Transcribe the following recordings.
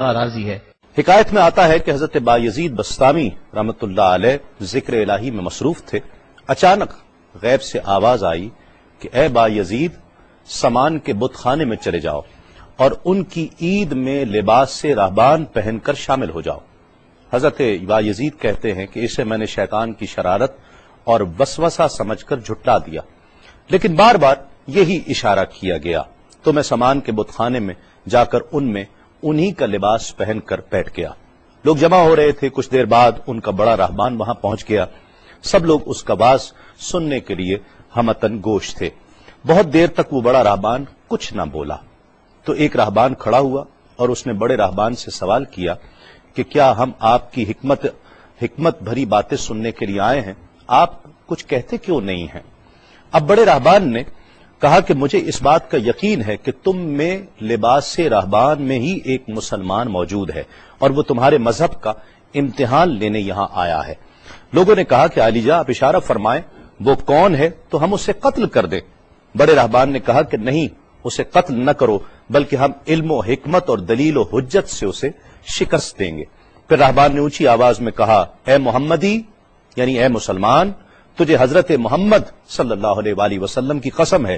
راضی ہے۔ حکایت میں آتا ہے کہ حضرت بایزید بستامی رحمۃ اللہ علیہ ذکر الہی میں مصروف تھے، اچانک غیب سے آواز آئی کہ اے بایزید، سامان کے بت خانے میں چلے جاؤ اور ان کی عید میں لباس سے راہبان پہن کر شامل ہو جاؤ۔ حضرت بایزید کہتے ہیں کہ اسے میں نے شیطان کی شرارت اور وسوسہ سمجھ کر جھٹلا دیا، لیکن بار بار یہی اشارہ کیا گیا تو میں سامان کے بت خانے میں جا کر ان میں انہی کا لباس پہن کر بیٹھ گیا۔ لوگ جمع ہو رہے تھے، کچھ دیر بعد ان کا بڑا راہبان وہاں پہنچ گیا۔ سب لوگ اس کا باز سننے کے لیے ہمتن گوش تھے۔ بہت دیر تک وہ بڑا راہبان کچھ نہ بولا تو ایک راہبان کھڑا ہوا اور اس نے بڑے راہبان سے سوال کیا کہ کیا ہم آپ کی حکمت بھری باتیں سننے کے لیے آئے ہیں، آپ کچھ کہتے کیوں نہیں ہیں؟ اب بڑے راہبان نے کہا کہ مجھے اس بات کا یقین ہے کہ تم میں لباس سے راہبان میں ہی ایک مسلمان موجود ہے اور وہ تمہارے مذہب کا امتحان لینے یہاں آیا ہے۔ لوگوں نے کہا کہ علی جاں آپ اشارہ فرمائیں، وہ کون ہے تو ہم اسے قتل کر دیں۔ بڑے راہبان نے کہا کہ نہیں، اسے قتل نہ کرو، بلکہ ہم علم و حکمت اور دلیل و حجت سے اسے شکست دیں گے۔ پھر راہبان نے اونچی آواز میں کہا، اے محمدی، یعنی اے مسلمان، تجھے حضرت محمد صلی اللہ علیہ وآلہ وسلم کی قسم ہے،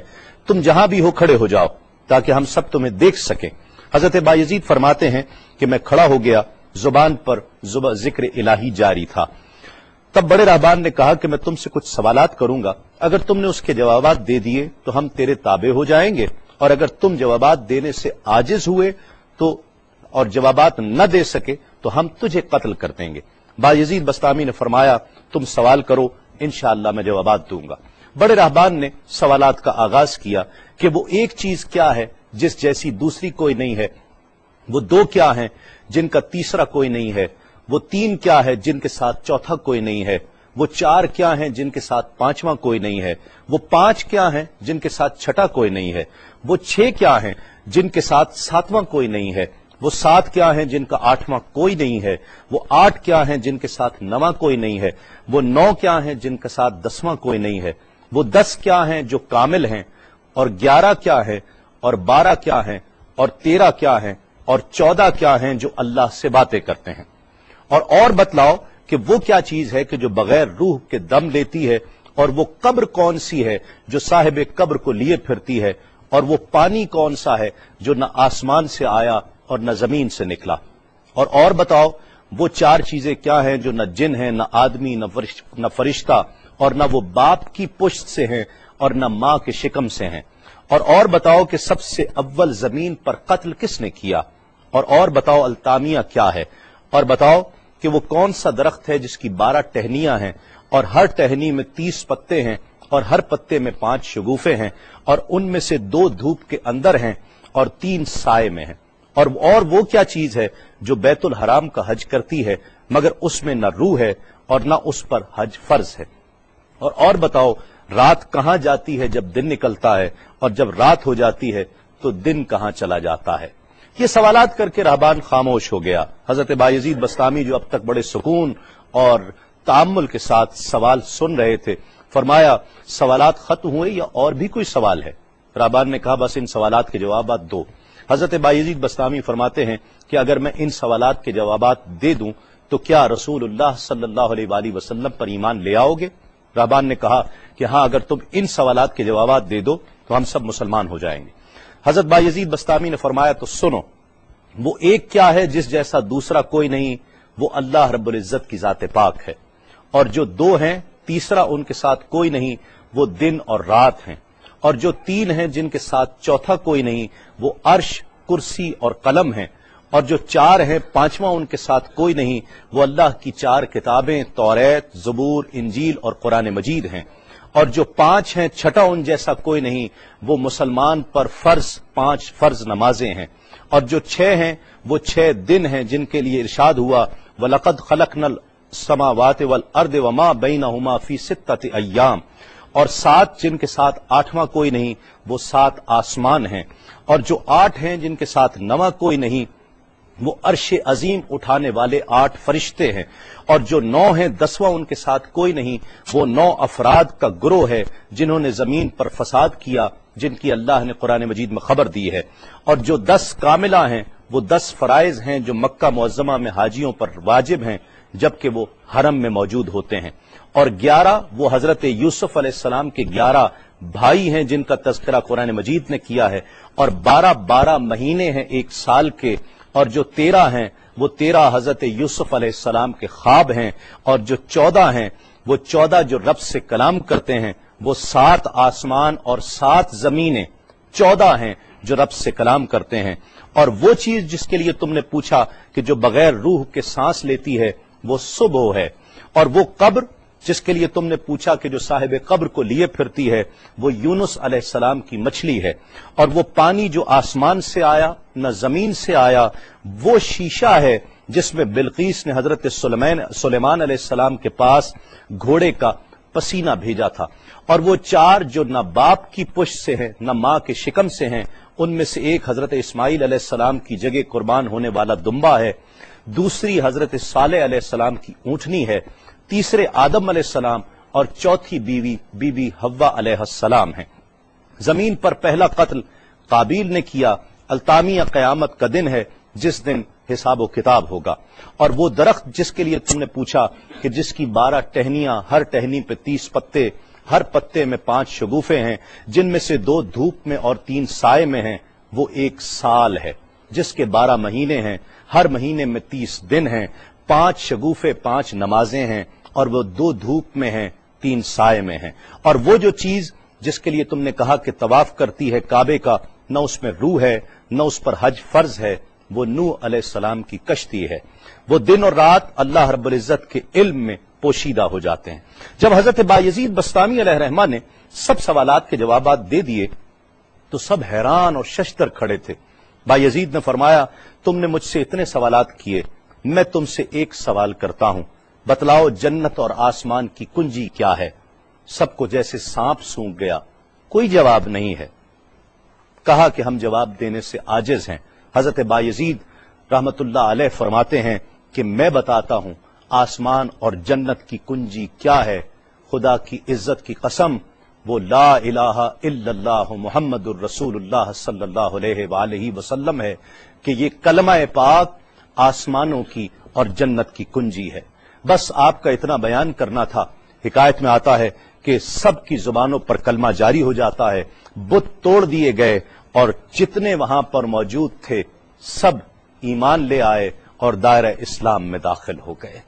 تم جہاں بھی ہو کھڑے ہو جاؤ تاکہ ہم سب تمہیں دیکھ سکیں۔ حضرت بایزید فرماتے ہیں کہ میں کھڑا ہو گیا، زبان پر ذکر الہی جاری تھا۔ تب بڑے راہبان نے کہا کہ میں تم سے کچھ سوالات کروں گا، اگر تم نے اس کے جوابات دے دیے تو ہم تیرے تابع ہو جائیں گے، اور اگر تم جوابات دینے سے عاجز ہوئے تو اور جوابات نہ دے سکے تو ہم تجھے قتل کر دیں گے۔ بایزید بستامی نے فرمایا، تم سوال کرو، انشاءاللہ میں جوابات دوں گا۔ بڑے راہبان نے سوالات کا آغاز کیا کہ وہ ایک چیز کیا ہے جس جیسی دوسری کوئی نہیں ہے، وہ دو کیا ہیں جن کا تیسرا کوئی نہیں ہے، وہ تین کیا ہے جن کے ساتھ چوتھا کوئی نہیں ہے، وہ چار کیا ہیں جن کے ساتھ پانچواں کوئی نہیں ہے، وہ پانچ کیا ہیں جن کے ساتھ چھٹا کوئی نہیں ہے، وہ چھ کیا ہیں جن کے ساتھ ساتواں کوئی نہیں ہے، وہ سات کیا ہیں جن کا آٹھواں کوئی نہیں ہے، وہ آٹھ کیا ہیں جن کے ساتھ نواں کوئی نہیں ہے، وہ نو کیا ہیں جن کے ساتھ دسواں کوئی نہیں ہے، وہ 10 کیا ہیں جو کامل ہیں، اور 11 کیا ہے، اور 12 کیا ہیں، اور 13 کیا ہیں، اور 14 کیا ہیں جو اللہ سے باتیں کرتے ہیں، اور بتلاؤ کہ وہ کیا چیز ہے کہ جو بغیر روح کے دم لیتی ہے، اور وہ قبر کون سی ہے جو صاحب قبر کو لیے پھرتی ہے، اور وہ پانی کون سا ہے جو نہ آسمان سے آیا اور نہ زمین سے نکلا، اور بتاؤ وہ چار چیزیں کیا ہیں جو نہ جن ہیں، نہ آدمی، نہ فرشتہ، اور نہ وہ باپ کی پشت سے ہیں اور نہ ماں کے شکم سے ہیں، اور بتاؤ کہ سب سے اول زمین پر قتل کس نے کیا، اور بتاؤ التامیہ کیا ہے، اور بتاؤ کہ وہ کون سا درخت ہے جس کی 12 ٹہنیاں ہیں اور ہر ٹہنی میں 30 پتے ہیں اور ہر پتے میں 5 شگوفے ہیں، اور ان میں سے 2 دھوپ کے اندر ہیں اور 3 سائے میں ہیں، اور وہ کیا چیز ہے جو بیت الحرام کا حج کرتی ہے مگر اس میں نہ روح ہے اور نہ اس پر حج فرض ہے، اور بتاؤ رات کہاں جاتی ہے جب دن نکلتا ہے، اور جب رات ہو جاتی ہے تو دن کہاں چلا جاتا ہے۔ یہ سوالات کر کے راہبان خاموش ہو گیا۔ حضرت بایزید بستامی جو اب تک بڑے سکون اور تأمل کے ساتھ سوال سن رہے تھے، فرمایا، سوالات ختم ہوئے یا اور بھی کوئی سوال ہے؟ راہبان نے کہا، بس ان سوالات کے جوابات دو۔ حضرت بایزید بستامی فرماتے ہیں کہ اگر میں ان سوالات کے جوابات دے دوں تو کیا رسول اللہ صلی اللہ علیہ وآلہ وسلم پر ایمان لے آؤ گے؟ راہبان نے کہا کہ ہاں، اگر تم ان سوالات کے جوابات دے دو تو ہم سب مسلمان ہو جائیں گے۔ حضرت بایزید بستامی نے فرمایا، تو سنو، وہ ایک کیا ہے جس جیسا دوسرا کوئی نہیں، وہ اللہ رب العزت کی ذات پاک ہے، اور جو 2 ہیں تیسرا ان کے ساتھ کوئی نہیں، وہ دن اور رات ہیں، اور جو 3 ہیں جن کے ساتھ چوتھا کوئی نہیں، وہ عرش، کرسی اور قلم ہیں، اور جو 4 ہیں 5واں ان کے ساتھ کوئی نہیں، وہ اللہ کی 4 کتابیں توریت، زبور، انجیل اور قرآن مجید ہیں، اور جو 5 ہیں چھٹا ان جیسا کوئی نہیں، وہ مسلمان پر فرض 5 فرض نمازیں ہیں، اور جو 6 ہیں وہ 6 دن ہیں جن کے لیے ارشاد ہوا، وَلَقَدْ خَلَقْنَا السَّمَاوَاتِ وَالْأَرْضِ وَمَا بَيْنَهُمَا فِي 6 أَيَّامٍ، اور 7 جن کے ساتھ 8واں کوئی نہیں، وہ 7 آسمان ہیں، اور جو 8 ہیں جن کے ساتھ 9واں کوئی نہیں، وہ عرش عظیم اٹھانے والے 8 فرشتے ہیں، اور جو 9 ہیں 10واں ان کے ساتھ کوئی نہیں، وہ 9 افراد کا گروہ ہے جنہوں نے زمین پر فساد کیا، جن کی اللہ نے قرآن مجید میں خبر دی ہے، اور جو 10 کاملہ ہیں وہ 10 فرائض ہیں جو مکہ معظمہ میں حاجیوں پر واجب ہیں جبکہ وہ حرم میں موجود ہوتے ہیں، اور 11 وہ حضرت یوسف علیہ السلام کے 11 بھائی ہیں جن کا تذکرہ قرآن مجید نے کیا ہے، اور 12 مہینے ہیں ایک سال کے، اور جو 13 ہیں وہ 13 حضرت یوسف علیہ السلام کے خواب ہیں، اور جو 14 ہیں وہ 14 جو رب سے کلام کرتے ہیں، وہ 7 آسمان اور 7 زمینیں 14 ہیں جو رب سے کلام کرتے ہیں، اور وہ چیز جس کے لیے تم نے پوچھا کہ جو بغیر روح کے سانس لیتی ہے وہ صبح ہے، اور وہ قبر جس کے لیے تم نے پوچھا کہ جو صاحب قبر کو لیے پھرتی ہے وہ یونس علیہ السلام کی مچھلی ہے، اور وہ پانی جو آسمان سے آیا نہ زمین سے آیا وہ شیشہ ہے جس میں بلقیس نے حضرت سلیمان علیہ السلام کے پاس گھوڑے کا پسینہ بھیجا تھا، اور وہ 4 جو نہ باپ کی پشت سے ہیں نہ ماں کے شکم سے ہیں، ان میں سے ایک حضرت اسماعیل علیہ السلام کی جگہ قربان ہونے والا دمبا ہے، دوسری حضرت صالح علیہ السلام کی اونٹنی ہے، تیسرے آدم علیہ السلام، اور چوتھی بیوی بی بی حوا علیہ السلام ہیں۔ زمین پر پہلا قتل قابیل نے کیا، التامیہ قیامت کا دن ہے جس دن حساب و کتاب ہوگا، اور وہ درخت جس کے لیے تم نے پوچھا کہ جس کی 12 ٹہنیاں، ہر ٹہنی پہ 30 پتے، ہر پتے میں 5 شگوفے ہیں جن میں سے 2 دھوپ میں اور 3 سائے میں ہیں، وہ 1 سال ہے جس کے 12 مہینے ہیں، ہر مہینے میں 30 دن ہیں، 5 شگوفے 5 نمازیں ہیں، اور وہ 2 دھوپ میں ہیں 3 سائے میں ہیں، اور وہ جو چیز جس کے لیے تم نے کہا کہ طواف کرتی ہے کعبے کا، نہ اس میں روح ہے نہ اس پر حج فرض ہے، وہ نوح علیہ السلام کی کشتی ہے، وہ دن اور رات اللہ رب العزت کے علم میں پوشیدہ ہو جاتے ہیں۔ جب حضرت بایزید بسطامی علیہ الرحمہ نے سب سوالات کے جوابات دے دیے تو سب حیران اور ششدر کھڑے تھے۔ بایزید نے فرمایا تم نے مجھ سے اتنے سوالات کیے، میں تم سے ایک سوال کرتا ہوں، بتلاؤ جنت اور آسمان کی کنجی کیا ہے؟ سب کو جیسے سانپ سونگھ گیا، کوئی جواب نہیں ہے۔ کہا کہ ہم جواب دینے سے عاجز ہیں۔ حضرت بایزید رحمت اللہ علیہ فرماتے ہیں کہ میں بتاتا ہوں آسمان اور جنت کی کنجی کیا ہے، خدا کی عزت کی قسم وہ لا الہ الا اللہ محمد الرسول اللہ صلی اللہ علیہ وآلہ وسلم ہے کہ یہ کلمہ پاک آسمانوں کی اور جنت کی کنجی ہے۔ بس آپ کا اتنا بیان کرنا تھا۔ حکایت میں آتا ہے کہ سب کی زبانوں پر کلمہ جاری ہو جاتا ہے، بت توڑ دیے گئے، اور جتنے وہاں پر موجود تھے سب ایمان لے آئے اور دائرہ اسلام میں داخل ہو گئے۔